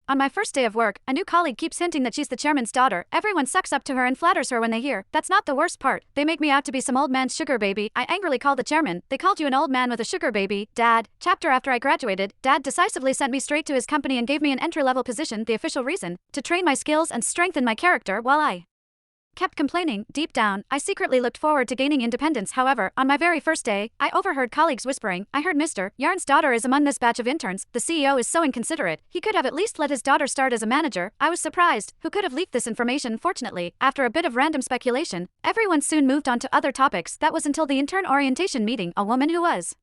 On my first day of work, a new colleague keeps hinting that she's the chairman's daughter. Everyone sucks up to her and flatters her when they hear. That's not the worst part. They make me out to be some old man's sugar baby. I angrily called the chairman. They called you an old man with a sugar baby, Dad. Chapter after I graduated, Dad decisively sent me straight to his company and gave me an entry-level position, the official reason, to train my skills and strengthen my character while I kept complaining. Deep down, I secretly looked forward to gaining independence. However, on my very first day, I overheard colleagues whispering, I heard Mr. Yarn's daughter is among this batch of interns. The CEO is so inconsiderate. He could have at least let his daughter start as a manager. I was surprised. Who could have leaked this information? Fortunately, after a bit of random speculation, everyone soon moved on to other topics. That was until the intern orientation meeting. A woman who was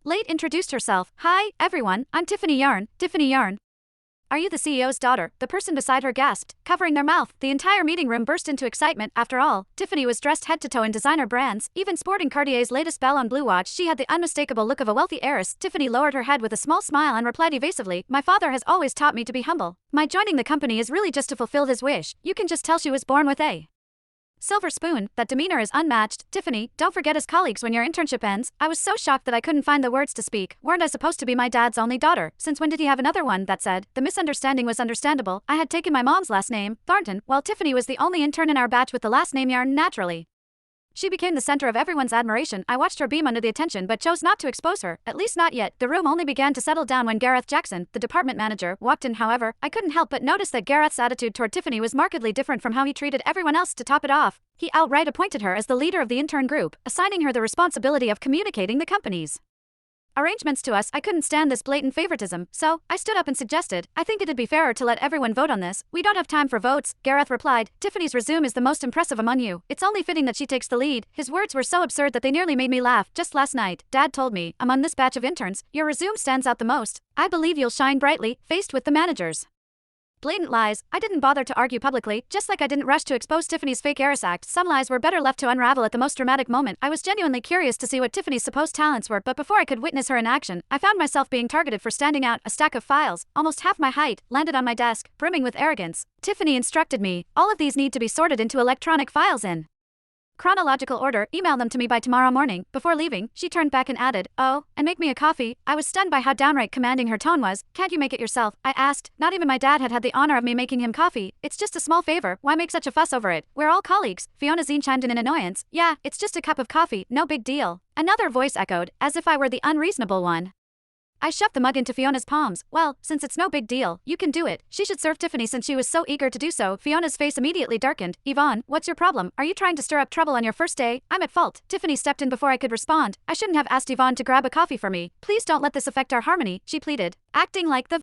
late introduced herself. Hi, everyone. I'm Tiffany Yarn. Tiffany Yarn. Are you the CEO's daughter? The person beside her gasped, covering their mouth. The entire meeting room burst into excitement. After all, Tiffany was dressed head to toe in designer brands, even sporting Cartier's latest Ballon Blue watch. She had the unmistakable look of a wealthy heiress. Tiffany lowered her head with a small smile and replied evasively, my father has always taught me to be humble. My joining the company is really just to fulfill his wish. You can just tell she was born with a silver spoon. That demeanor is unmatched. Tiffany, don't forget as colleagues when your internship ends. I was so shocked that I couldn't find the words to speak. Weren't I supposed to be my dad's only daughter? Since when did he have another one? That said, the misunderstanding was understandable. I had taken my mom's last name, Thornton, while Tiffany was the only intern in our batch with the last name Yarn. Naturally, she became the center of everyone's admiration. I watched her beam under the attention but chose not to expose her, at least not yet. The room only began to settle down when Gareth Jackson, the department manager, walked in. However, I couldn't help but notice that Gareth's attitude toward Tiffany was markedly different from how he treated everyone else. To top it off, he outright appointed her as the leader of the intern group, assigning her the responsibility of communicating the company's arrangements to us. I couldn't stand this blatant favoritism, so I stood up and suggested, I think it'd be fairer to let everyone vote on this. We don't have time for votes, Gareth replied. Tiffany's resume is the most impressive among you. It's only fitting that she takes the lead. His words were so absurd that they nearly made me laugh. Just last night, Dad told me, among this batch of interns, your resume stands out the most. I believe you'll shine brightly, faced with the manager's blatant lies. I didn't bother to argue publicly, just like I didn't rush to expose Tiffany's fake heiress act. Some lies were better left to unravel at the most dramatic moment. I was genuinely curious to see what Tiffany's supposed talents were, but before I could witness her in action, I found myself being targeted for standing out. A stack of files, almost half my height, landed on my desk, brimming with arrogance. Tiffany instructed me, all of these need to be sorted into electronic files in chronological order. Email them to me by tomorrow morning. Before leaving, she turned back and added, oh, and make me a coffee. I was stunned by how downright commanding her tone was. Can't you make it yourself? I asked. Not even my dad had the honor of me making him coffee. It's just a small favor. Why make such a fuss over it? We're all colleagues. Fiona Zine chimed in annoyance. Yeah, it's just a cup of coffee. No big deal. Another voice echoed, as if I were the unreasonable one. I shoved the mug into Fiona's palms. Well, since it's no big deal, you can do it. She should serve Tiffany since she was so eager to do so. Fiona's face immediately darkened. Yvonne, what's your problem? Are you trying to stir up trouble on your first day? I'm at fault. Tiffany stepped in before I could respond. I shouldn't have asked Yvonne to grab a coffee for me. Please don't let this affect our harmony, she pleaded, acting like the